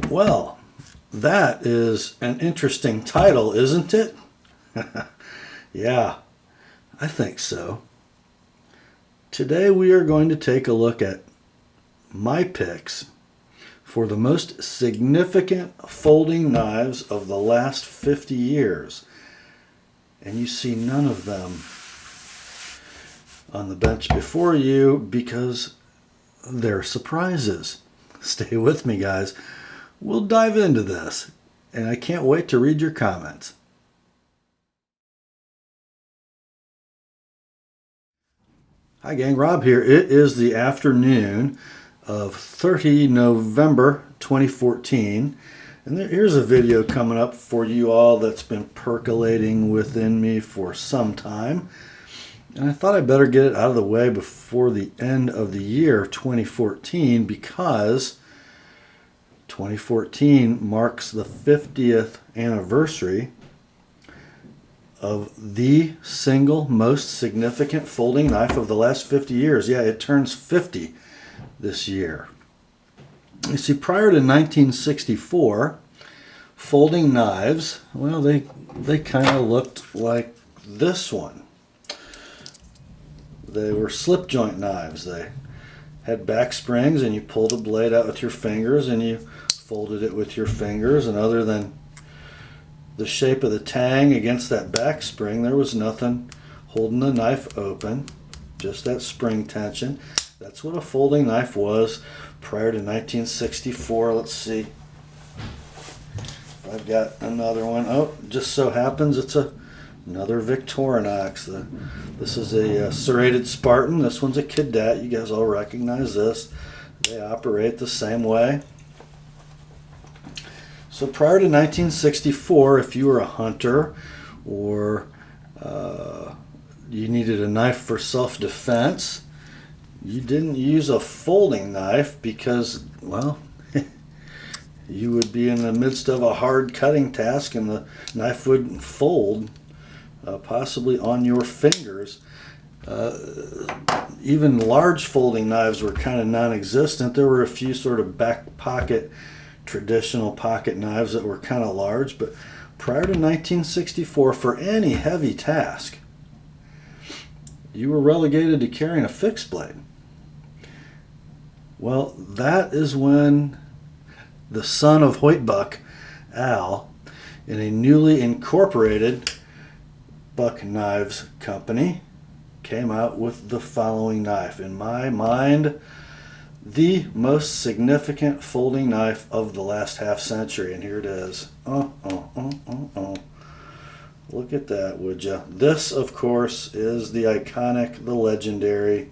Well, that is an interesting title, isn't it? Yeah, I think so. Today we are going to take a look at my picks for the most significant folding knives of the last 50 years. And you see none of them on the bench before you because they're surprises. Stay with me, guys. We'll dive into this, and I can't wait to read your comments. Hi gang, Rob here. It is the afternoon of 30 November 2014, and here's a video coming up for you all that's been percolating within me for some time, and I thought I'd better get it out of the way before the end of the year 2014 because 2014 marks the 50th anniversary of the single most significant folding knife of the last 50 years. Yeah, it turns 50 this year. You see, prior to 1964, folding knives, well, they kind of looked like this one. They were slip joint knives. They had back springs, and you pulled the blade out with your fingers and you folded it with your fingers, and other than the shape of the tang against that back spring, there was nothing holding the knife open, just that spring tension. That's what a folding knife was prior to 1964. Let's see if I've got another one. Oh, just so happens it's another Victorinox. This is a serrated Spartan. This one's a Cadet. You guys all recognize this. They operate the same way. So prior to 1964, if you were a hunter or you needed a knife for self-defense, you didn't use a folding knife because, well, you would be in the midst of a hard cutting task and the knife wouldn't fold, possibly on your fingers. Even large folding knives were kind of non-existent. There were a few sort of back pocket traditional pocket knives that were kind of large, but prior to 1964, for any heavy task, you were relegated to carrying a fixed blade. Well, that is when the son of Hoyt-Buck, Al, in a newly incorporated Buck Knives Company, came out with the following knife. In my mind, the most significant folding knife of the last half century, and here it is. Look at that, would you? This, of course, is the iconic, the legendary,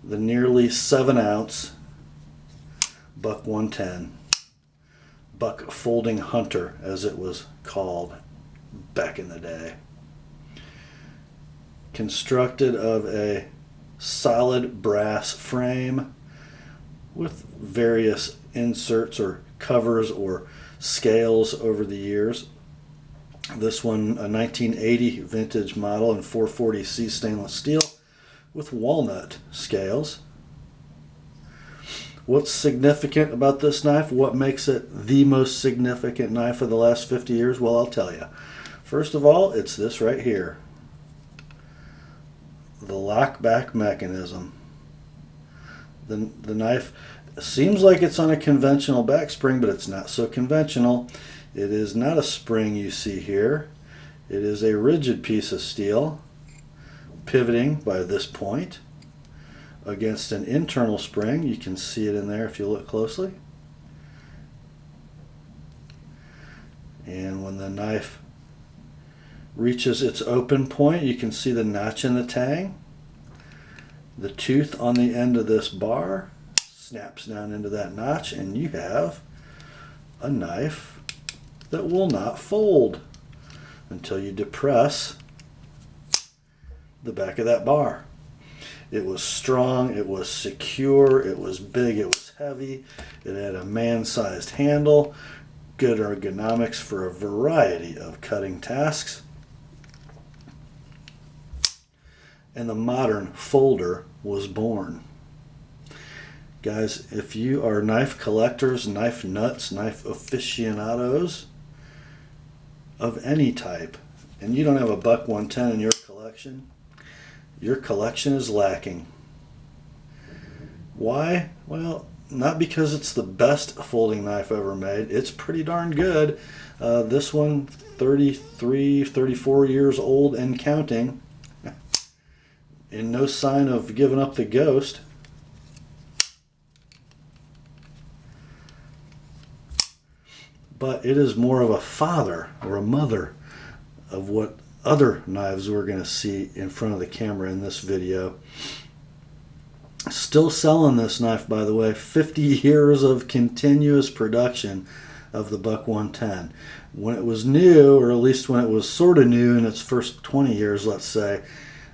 the nearly 7-ounce Buck 110. Buck Folding Hunter, as it was called back in the day. Constructed of a solid brass frame with various inserts or covers or scales over the years. This one, a 1980 vintage model in 440C stainless steel with walnut scales. What's significant about this knife? What makes it the most significant knife of the last 50 years? Well, I'll tell you. First of all, it's this right here. The lockback mechanism. The knife seems like it's on a conventional back spring, but it's not so conventional. It is not a spring you see here. It is a rigid piece of steel pivoting by this point against an internal spring. You can see it in there if you look closely. And when the knife reaches its open point, you can see the notch in the tang. The tooth on the end of this bar snaps down into that notch, and you have a knife that will not fold until you depress the back of that bar. It was strong, it was secure, it was big, it was heavy, it had a man-sized handle, good ergonomics for a variety of cutting tasks. And the modern folder was born. Guys, if you are knife collectors, knife nuts, knife aficionados of any type, and you don't have a Buck 110 in your collection is lacking. Why? Well, not because it's the best folding knife ever made. It's pretty darn good. This one, 33, 34 years old and counting, and no sign of giving up the ghost. But it is more of a father or a mother of what other knives we're going to see in front of the camera in this video. Still selling this knife, by the way. 50 years of continuous production of the Buck 110. When it was new, or at least when it was sort of new in its first 20 years, let's say,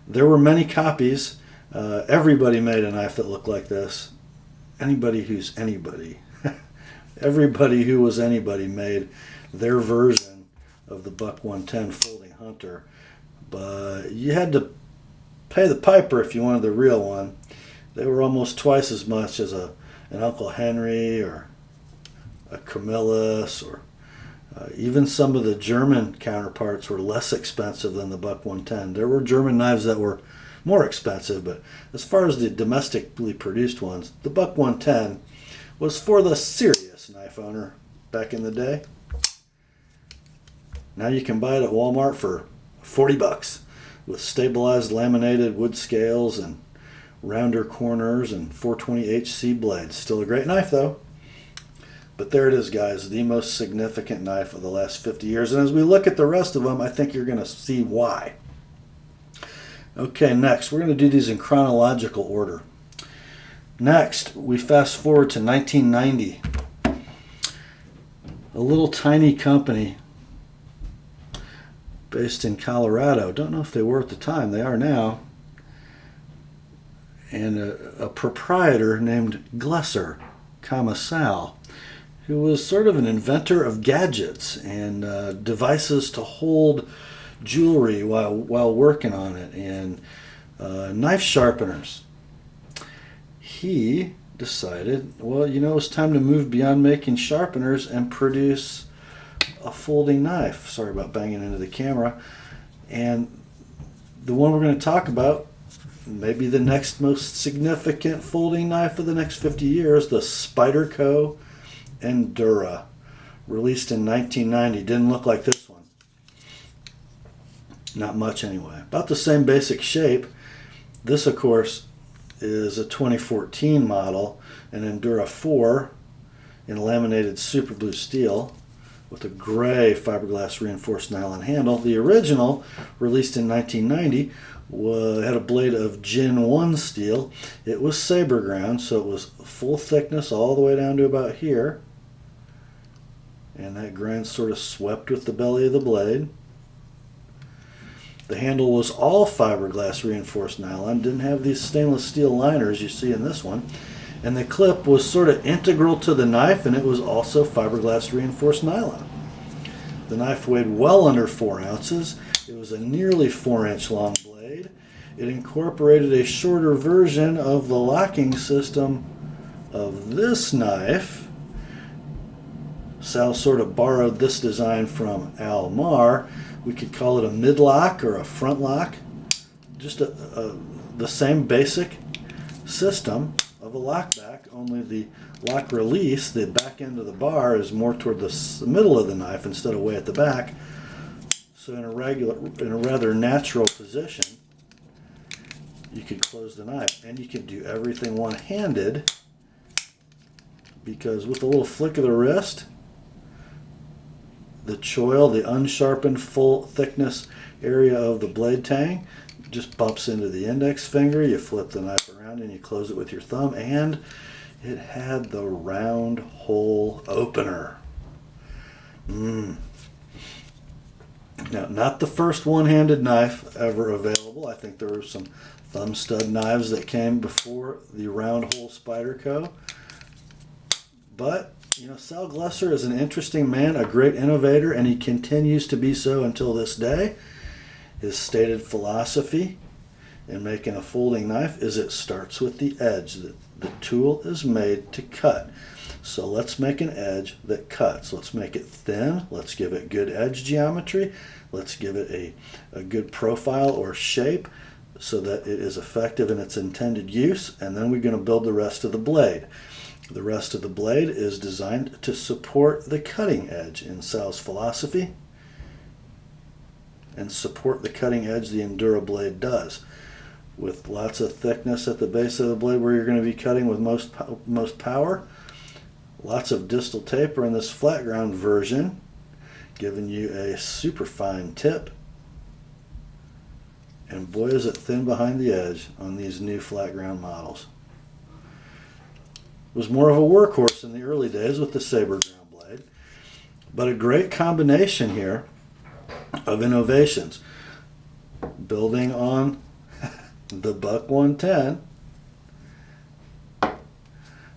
there were many copies. Everybody made a knife that looked like this. Anybody who's anybody. Everybody who was anybody made their version of the Buck 110 folding hunter. But you had to pay the piper if you wanted the real one. They were almost twice as much as an Uncle Henry or a Camillus, or even some of the German counterparts were less expensive than the Buck 110. There were German knives that were more expensive, but as far as the domestically produced ones, the Buck 110 was for the serious knife owner back in the day. Now you can buy it at Walmart for 40 bucks with stabilized laminated wood scales and rounder corners and 420HC blades. Still a great knife though. But there it is, guys, the most significant knife of the last 50 years. And as we look at the rest of them, I think you're going to see why. Okay, next, we're going to do these in chronological order. Next, we fast forward to 1990. A little tiny company based in Colorado. Don't know if they were at the time. They are now. And a proprietor named Glesser, Sal, who was sort of an inventor of gadgets and devices to hold jewelry while working on it, and knife sharpeners. He decided, well, you know, it's time to move beyond making sharpeners and produce a folding knife. Sorry about banging into the camera. And the one we're going to talk about, maybe the next most significant folding knife of the next 50 years, the Spyderco Endura, released in 1990. Didn't look like this one. Not much anyway. About the same basic shape. This, of course, is a 2014 model, an Endura 4 in laminated super blue steel with a gray fiberglass reinforced nylon handle. The original, released in 1990, had a blade of Gin 1 steel. It was saber ground, so it was full thickness all the way down to about here. And that grind sort of swept with the belly of the blade. The handle was all fiberglass reinforced nylon, didn't have these stainless steel liners you see in this one. And the clip was sort of integral to the knife, and it was also fiberglass reinforced nylon. The knife weighed well under 4 ounces. It was a nearly 4-inch long blade. It incorporated a shorter version of the locking system of this knife. Sal sort of borrowed this design from Al Mar. We could call it a mid-lock or a front lock. Just the same basic system of a lockback, only the lock release, the back end of the bar, is more toward the middle of the knife instead of way at the back. So in a rather natural position, you could close the knife, and you could do everything one-handed, because with a little flick of the wrist, the choil, the unsharpened full thickness area of the blade tang, just bumps into the index finger. You flip the knife around and you close it with your thumb, and it had the round hole opener. Now, not the first one-handed knife ever available. I think there were some thumb stud knives that came before the round hole Spyderco. But you know, Sal Glesser is an interesting man, a great innovator, and he continues to be so until this day. His stated philosophy in making a folding knife is it starts with the edge. The tool is made to cut. So let's make an edge that cuts. Let's make it thin. Let's give it good edge geometry. Let's give it a good profile or shape so that it is effective in its intended use. And then we're going to build the rest of the blade. The rest of the blade is designed to support the cutting edge in Sal's philosophy and support the cutting edge the Endura blade does, with lots of thickness at the base of the blade where you're going to be cutting with most power. Lots of distal taper in this flat ground version, giving you a super fine tip. And boy is it thin behind the edge on these new flat ground models. It was more of a workhorse in the early days with the saber ground blade, but a great combination here of innovations. Building on the Buck 110,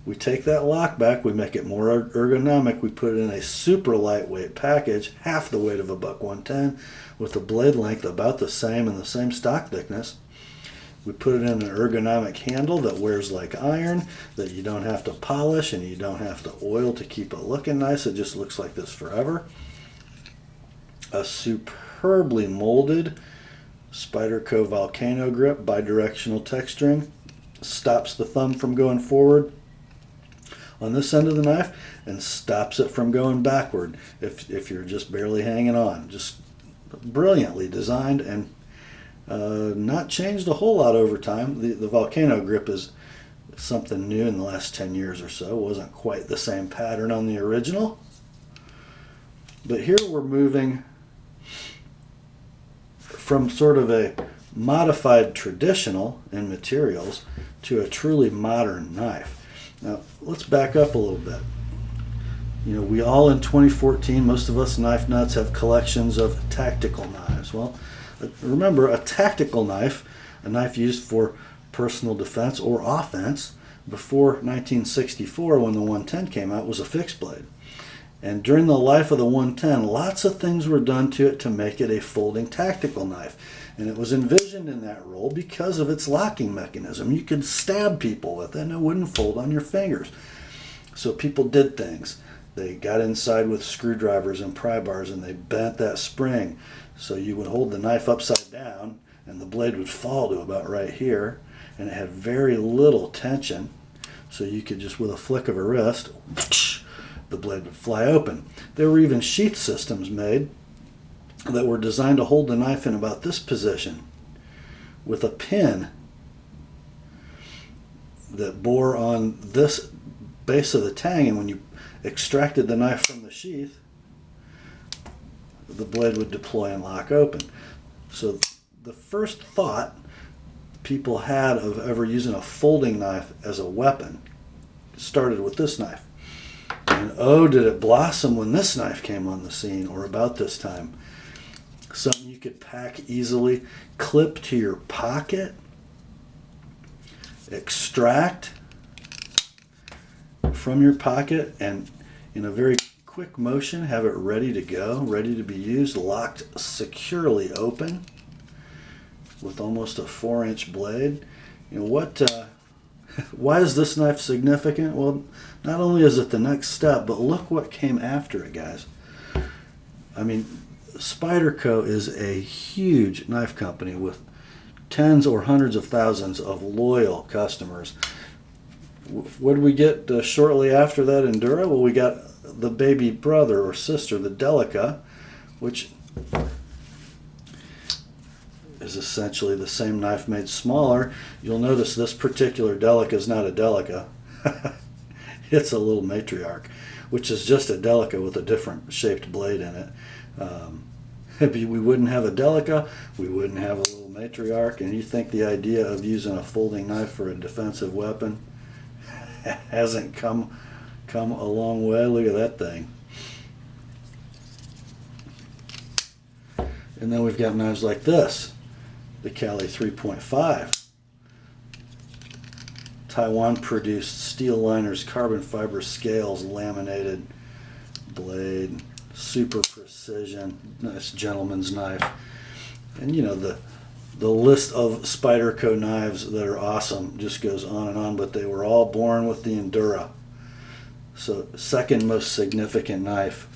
we take that lock back, we make it more ergonomic, we put it in a super lightweight package, half the weight of a Buck 110, with a blade length about the same and the same stock thickness. We put it in an ergonomic handle that wears like iron, that you don't have to polish and you don't have to oil to keep it looking nice. It just looks like this forever. A superbly molded Spyderco Volcano grip, bidirectional texturing, stops the thumb from going forward on this end of the knife and stops it from going backward if you're just barely hanging on. Just brilliantly designed and not changed a whole lot over time. The Volcano grip is something new in the last 10 years or so. It wasn't quite the same pattern on the original. But here we're moving from sort of a modified traditional in materials to a truly modern knife. Now, let's back up a little bit. You know, we all in 2014, most of us knife nuts have collections of tactical knives. Well, remember, a tactical knife, a knife used for personal defense or offense, before 1964 when the 110 came out, was a fixed blade. And during the life of the 110, lots of things were done to it to make it a folding tactical knife. And it was envisioned in that role because of its locking mechanism. You could stab people with it and it wouldn't fold on your fingers. So people did things. They got inside with screwdrivers and pry bars and they bent that spring. So you would hold the knife upside down and the blade would fall to about right here. And it had very little tension. So you could just, with a flick of a wrist, the blade would fly open. There were even sheath systems made that were designed to hold the knife in about this position with a pin that bore on this base of the tang, and when you extracted the knife from the sheath, the blade would deploy and lock open. So the first thought people had of ever using a folding knife as a weapon started with this knife. And oh, did it blossom when this knife came on the scene, or about this time. Something you could pack easily, clip to your pocket, extract from your pocket, and in a very quick motion have it ready to go, ready to be used, locked securely open with almost a 4-inch blade. You know what? Why is this knife significant? Well, not only is it the next step, but look what came after it, guys. I mean, Spyderco is a huge knife company with tens or hundreds of thousands of loyal customers. What did we get shortly after that Endura? Well, we got the baby brother or sister, the Delica, which is essentially the same knife made smaller. You'll notice this particular Delica is not a Delica. It's a little matriarch, which is just a Delica with a different shaped blade in it. If we wouldn't have a Delica, we wouldn't have a little matriarch. And you think the idea of using a folding knife for a defensive weapon hasn't come a long way? Look at that thing. And then we've got knives like this, the Cali 3.5. Taiwan produced steel liners, carbon fiber scales, laminated blade, super precision, nice gentleman's knife. And you know, The list of Spyderco knives that are awesome just goes on and on, but they were all born with the Endura. So second most significant knife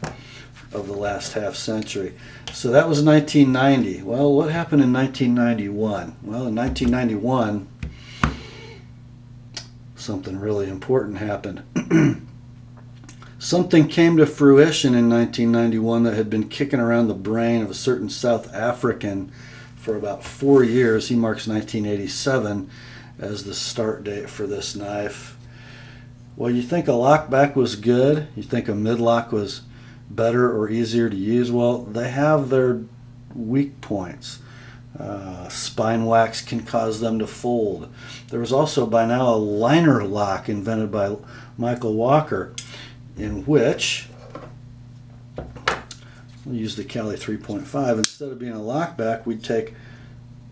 of the last half century. So that was 1990. Well, what happened in 1991? Well, in 1991, something really important happened. Something came to fruition in 1991 that had been kicking around the brain of a certain South African for about 4 years. He marks 1987 as the start date for this knife. Well, you think a lockback was good? You think a midlock was better or easier to use? Well, they have their weak points. Spine wax can cause them to fold. There was also by now a liner lock invented by Michael Walker, in which we'll use the Cali 3.5. Instead of being a lockback, we'd take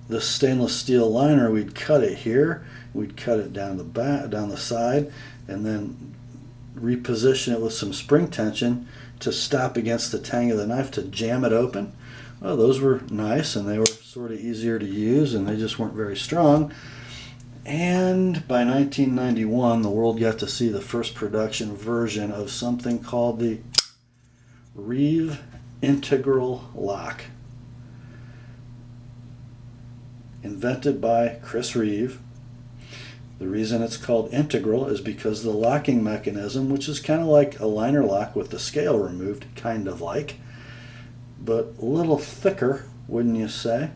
the stainless steel liner, we'd cut it here, we'd cut it down the back, down the side, and then reposition it with some spring tension to stop against the tang of the knife to jam it open. Well, those were nice, and they were sort of easier to use, and they just weren't very strong. And by 1991, the world got to see the first production version of something called the Reeve Integral Lock. Invented by Chris Reeve. The reason it's called integral is because the locking mechanism, which is kind of like a liner lock with the scale removed, kind of like, but a little thicker, wouldn't you say?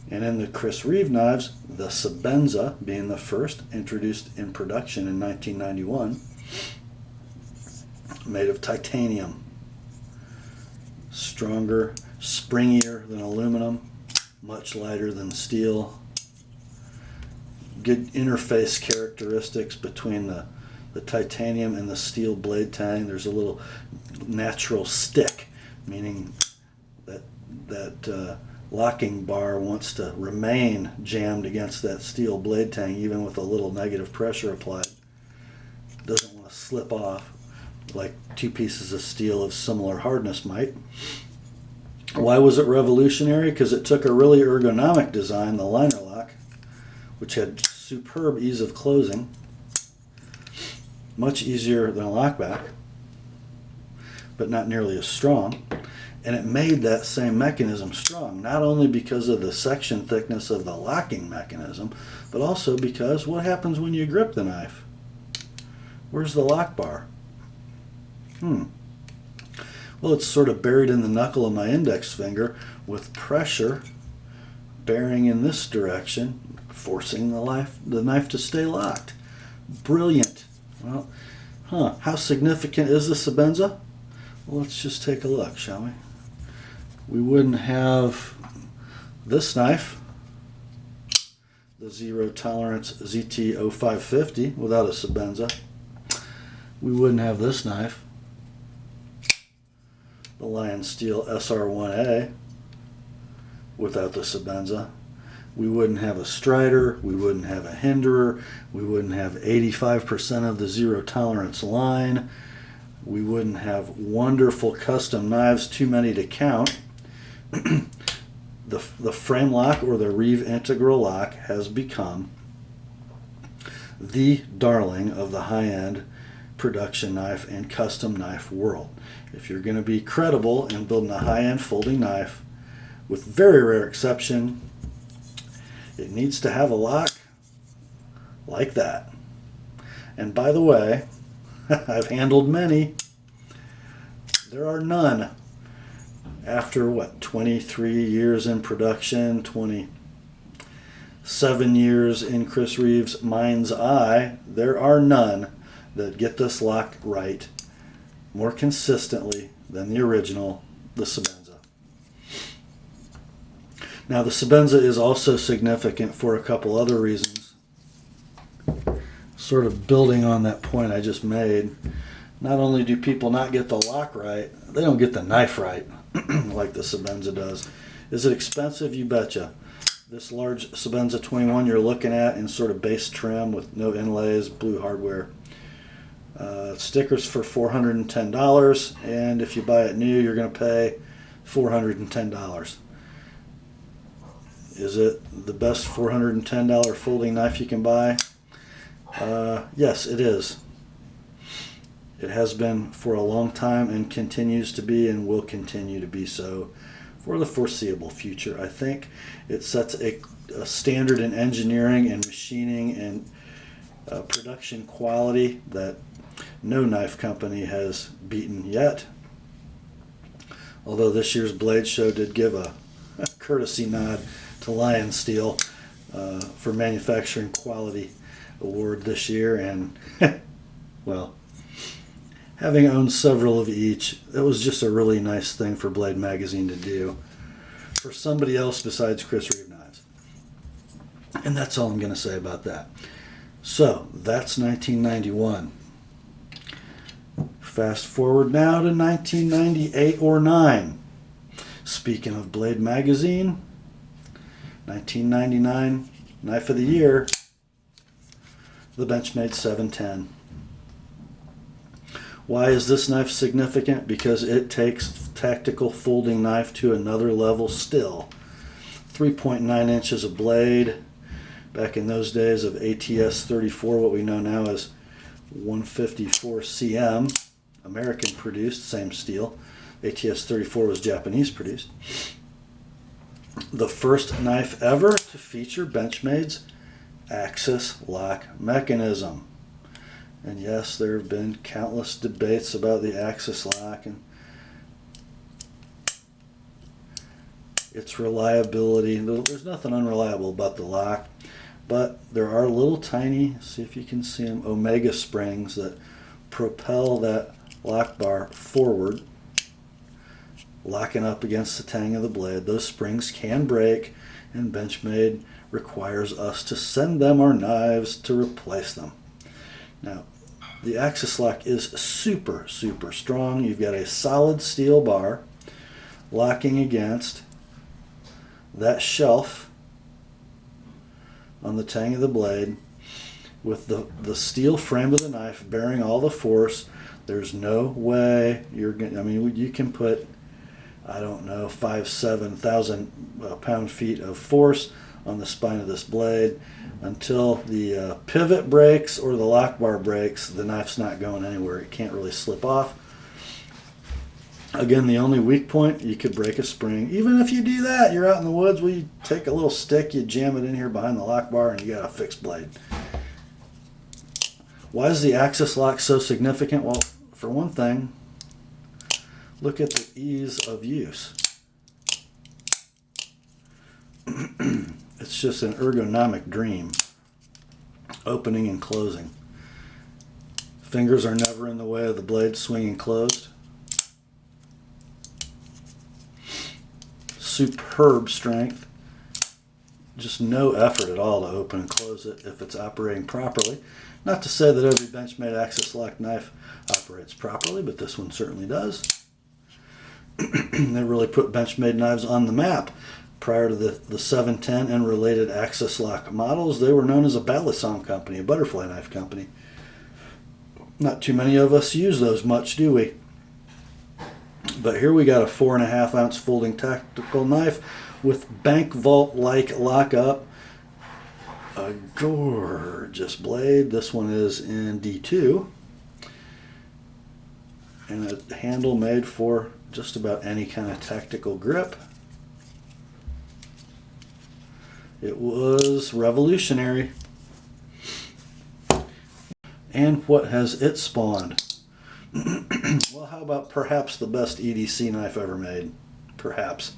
And in the Chris Reeve knives, the Sebenza being the first, introduced in production in 1991, made of titanium. Stronger, springier than aluminum, much lighter than steel. Good interface characteristics between the titanium and the steel blade tang. There's a little natural stick, meaning that locking bar wants to remain jammed against that steel blade tang even with a little negative pressure applied. Doesn't want to slip off like two pieces of steel of similar hardness might. Why was it revolutionary? Because it took a really ergonomic design, the liner lock, which had superb ease of closing, much easier than a lockback, but not nearly as strong. And it made that same mechanism strong, not only because of the section thickness of the locking mechanism, but also because what happens when you grip the knife? Where's the lock bar? Well, it's sort of buried in the knuckle of my index finger with pressure bearing in this direction, forcing the knife to stay locked. Brilliant. Well, how significant is the Sebenza? Well, let's just take a look, shall we? We wouldn't have this knife, the Zero Tolerance ZT-0550, without a Sebenza. We wouldn't have this knife, the Lion Steel SR1A, without the Sebenza. We wouldn't have a Strider, we wouldn't have a Hinderer, we wouldn't have 85% of the Zero Tolerance line, we wouldn't have wonderful custom knives, too many to count. The frame lock, or the Reeve Integral Lock, has become the darling of the high-end production knife and custom knife world. If you're going to be credible in building a high-end folding knife, with very rare exception, it needs to have a lock like that. And by the way, I've handled many. There are none. After 23 years in production, 27 years in Chris Reeve's mind's eye, there are none that get this lock right more consistently than the original, the Sebenza. Now, the Sebenza is also significant for a couple other reasons. Sort of building on that point I just made, not only do people not get the lock right, they don't get the knife right like the Sebenza does. Is it expensive? You betcha. This large Sebenza 21 you're looking at in sort of base trim with no inlays, blue hardware. Stickers for $410, and if you buy it new, you're going to pay $410. Is it the best $410 folding knife you can buy? Yes, it is. It has been for a long time and continues to be and will continue to be so for the foreseeable future. I think it sets a standard in engineering and machining and production quality that no knife company has beaten yet. Although this year's Blade Show did give a courtesy nod to Lion Steel for manufacturing quality award this year, and well, having owned several of each, it was just a really nice thing for Blade Magazine to do for somebody else besides Chris Reeve Knives. And that's all I'm going to say about that. So, that's 1991. Fast forward now to 1998 or 9. Speaking of Blade Magazine, 1999 Knife of the Year, the Benchmade 710. Why is this knife significant? Because it takes tactical folding knife to another level still. 3.9 inches of blade. Back in those days of ATS 34, what we know now as 154 cm, American produced, same steel. ATS 34 was Japanese produced. The first knife ever to feature Benchmade's axis lock mechanism. And yes, there have been countless debates about the axis lock and its reliability. There's nothing unreliable about the lock, but there are little tiny, see if you can see them, omega springs that propel that lock bar forward, locking up against the tang of the blade. Those springs can break, and Benchmade requires us to send them our knives to replace them. Now, the axis lock is super, super strong. You've got a solid steel bar locking against that shelf on the tang of the blade with the steel frame of the knife bearing all the force. There's no way you're going, I mean, you can put, I don't know, 5,000-7,000 pound-feet of force on the spine of this blade. Until the pivot breaks or the lock bar breaks, the knife's not going anywhere. It can't really slip off. Again, the only weak point, you could break a spring. Even if you do that, you're out in the woods, well, you take a little stick, you jam it in here behind the lock bar, and you got a fixed blade. Why is the axis lock so significant? Well, for one thing, look at the ease of use. It's just an ergonomic dream. Opening and closing. Fingers are never in the way of the blade swinging closed. Superb strength. Just no effort at all to open and close it if it's operating properly. Not to say that every Benchmade axis lock knife operates properly, but this one certainly does. They really put Benchmade knives on the map. Prior to the 710 and related axis lock models, they were known as a balisong company, a butterfly knife company. Not too many of us use those much, do we? But here we got a 4.5 ounce folding tactical knife with bank vault-like lockup. A gorgeous blade. This one is in D2. And a handle made for just about any kind of tactical grip. It was revolutionary. And what has it spawned? Well, how about perhaps the best EDC knife ever made? Perhaps.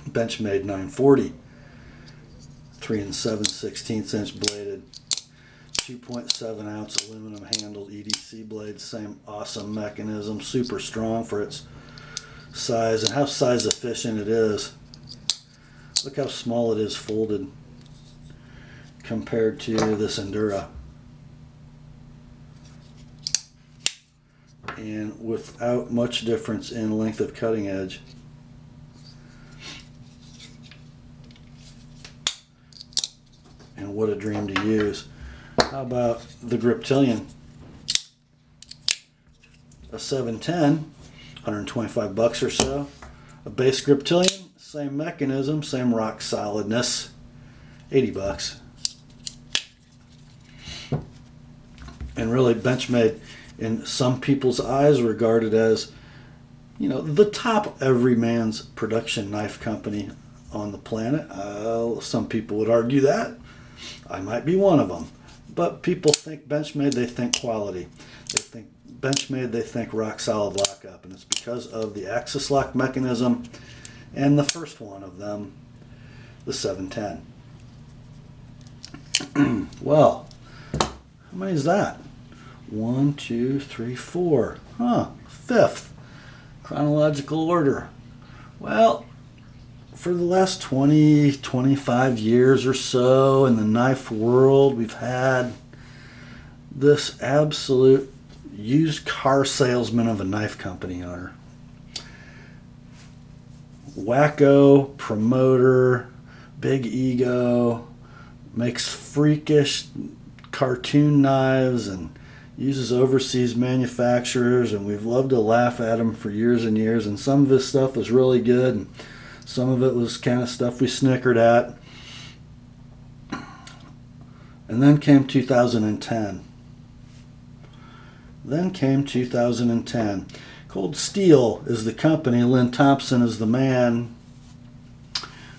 Benchmade 940. 3 7/16 inch bladed. 2.7 ounce aluminum handled EDC blade. Same awesome mechanism. Super strong for its size and how size efficient it is. Look how small it is folded compared to this Endura. And without much difference in length of cutting edge. And what a dream to use. How about the Griptilian? A 710, $125 or so. A base Griptilian, Same mechanism, same rock solidness. 80 bucks. And really, Benchmade, in some people's eyes, regarded as, you know, the top everyman's production knife company on the planet. Some people would argue that. I might be one of them. But people think Benchmade, they think quality. They think Benchmade, they think rock solid lockup. And it's because of the axis lock mechanism and the first one of them, the 710. Well, how many is that? 1, 2, 3, 4. Fifth. Chronological order. Well, for the last 20, 25 years or so in the knife world, we've had this absolute used car salesman of a knife company owner. Wacko, promoter, big ego, makes freakish cartoon knives and uses overseas manufacturers, and we've loved to laugh at him for years and years, and some of his stuff was really good and some of it was kind of stuff we snickered at. And then came 2010. Cold Steel is the company. Lynn Thompson is the man.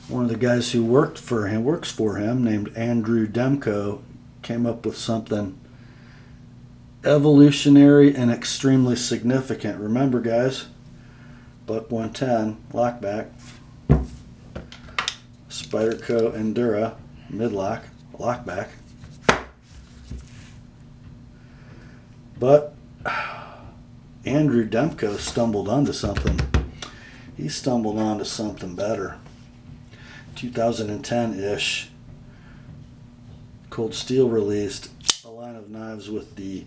One of the guys who works for him, named Andrew Demko, came up with something evolutionary and extremely significant. Remember, guys, buck 110 lockback, Spyderco Endura midlock lockback. But Andrew Demko stumbled onto something. He stumbled onto something better. 2010-ish, Cold Steel released a line of knives with the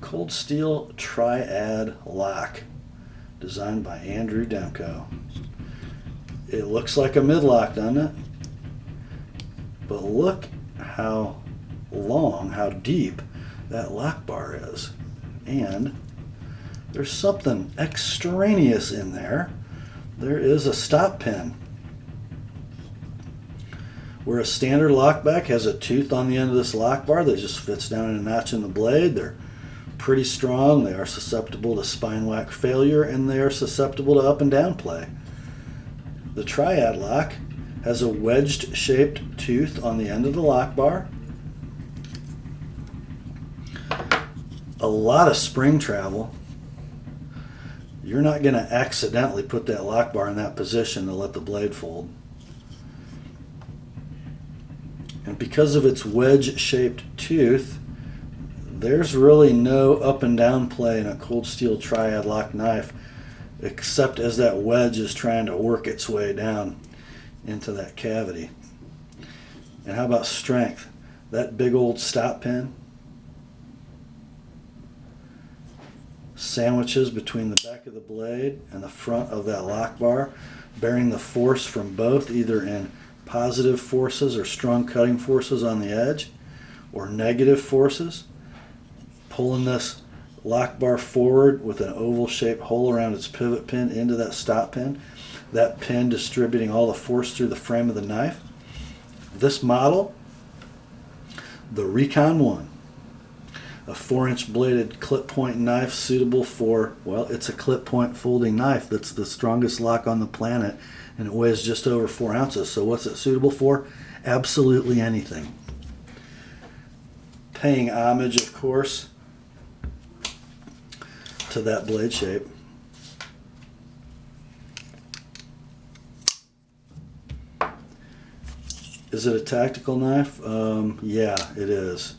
Cold Steel Triad lock, designed by Andrew Demko. It looks like a midlock, doesn't it? But look how long, how deep that lock bar is. And there's something extraneous in there. There is a stop pin. Where a standard lockback has a tooth on the end of this lock bar that just fits down in a notch in the blade. They're pretty strong. They are susceptible to spine whack failure, and they are susceptible to up and down play. The Triad lock has a wedged shaped tooth on the end of the lock bar. A lot of spring travel. You're not going to accidentally put that lock bar in that position to let the blade fold. And because of its wedge-shaped tooth, there's really no up and down play in a Cold Steel Triad lock knife, except as that wedge is trying to work its way down into that cavity. And how about strength? That big old stop pin sandwiches between the back of the blade and the front of that lock bar, bearing the force from both, either in positive forces or strong cutting forces on the edge, or negative forces, pulling this lock bar forward with an oval shaped hole around its pivot pin into that stop pin, that pin distributing all the force through the frame of the knife. This model, the Recon 1, a 4-inch bladed clip point knife suitable for, well, it's a clip point folding knife that's the strongest lock on the planet, and it weighs just over 4 ounces. So what's it suitable for? Absolutely anything. Paying homage, of course, to that blade shape. Is it a tactical knife? Yeah, it is.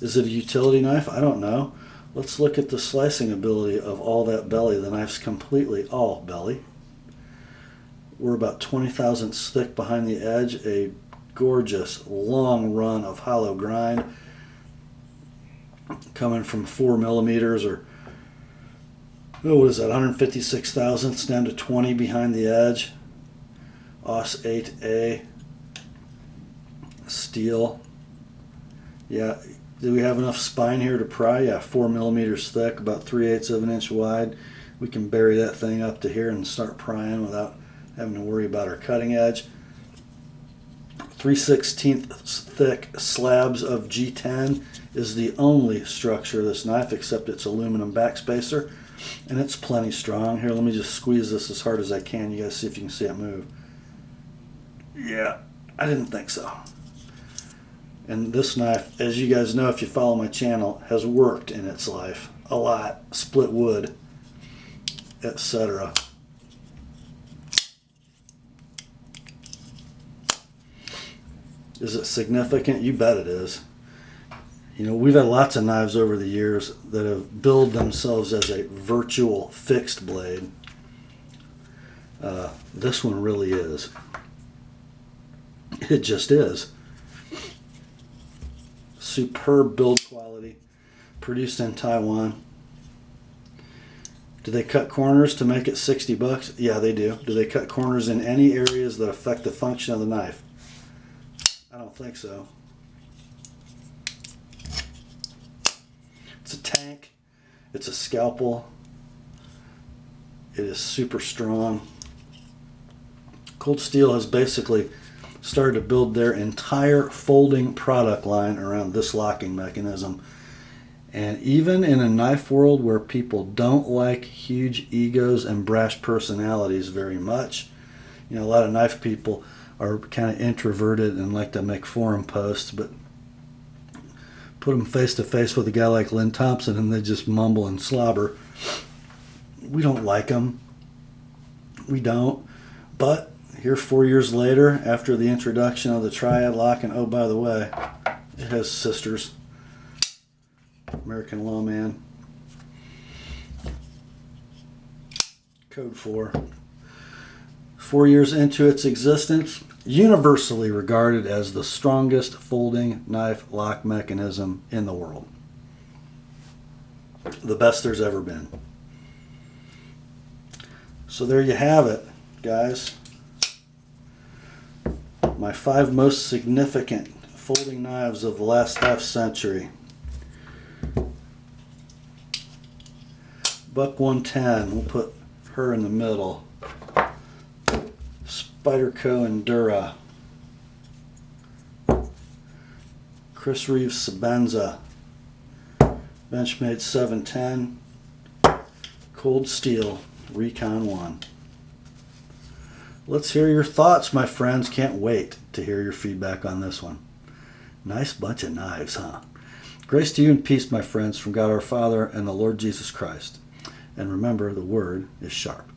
Is it a utility knife? I don't know. Let's look at the slicing ability of all that belly. The knife's completely all belly. We're about 20 thousandths thick behind the edge. A gorgeous long run of hollow grind coming from 4 millimeters, or what is that, 156 thousandths down to 20 behind the edge. Os 8A steel. Yeah. Do we have enough spine here to pry? Yeah, 4 millimeters thick, about 3/8 of an inch wide. We can bury that thing up to here and start prying without having to worry about our cutting edge. 3/16 thick slabs of G10 is the only structure of this knife, except it's aluminum backspacer, and it's plenty strong. Here, let me just squeeze this as hard as I can. You guys see if you can see it move. Yeah, I didn't think so. And this knife, as you guys know if you follow my channel, has worked in its life a lot. Split wood, etc. Is it significant? You bet it is. You know, we've had lots of knives over the years that have billed themselves as a virtual fixed blade. This one really is. It just is. Superb build quality, produced in Taiwan. Do they cut corners to make it $60? Yeah, they do. Do they cut corners in any areas that affect the function of the knife? I don't think so. It's a tank. It's a scalpel. It is super strong. Cold Steel has basically started to build their entire folding product line around this locking mechanism. And even in a knife world where people don't like huge egos and brash personalities very much, you know, a lot of knife people are kind of introverted and like to make forum posts, but put them face to face with a guy like Lynn Thompson and they just mumble and slobber. We don't like them. We don't. But here 4 years later, after the introduction of the triad lock, and oh, by the way, it has sisters. American Lawman. Code 4. 4 years into its existence, universally regarded as the strongest folding knife lock mechanism in the world. The best there's ever been. So there you have it, guys. My 5 most significant folding knives of the last half century. Buck 110, we'll put her in the middle. Spyderco Endura. Chris Reeve Sebenza. Benchmade 710. Cold Steel Recon 1. Let's hear your thoughts, my friends. Can't wait to hear your feedback on this one. Nice bunch of knives, huh? Grace to you and peace, my friends, from God our Father and the Lord Jesus Christ. And remember, the word is sharp.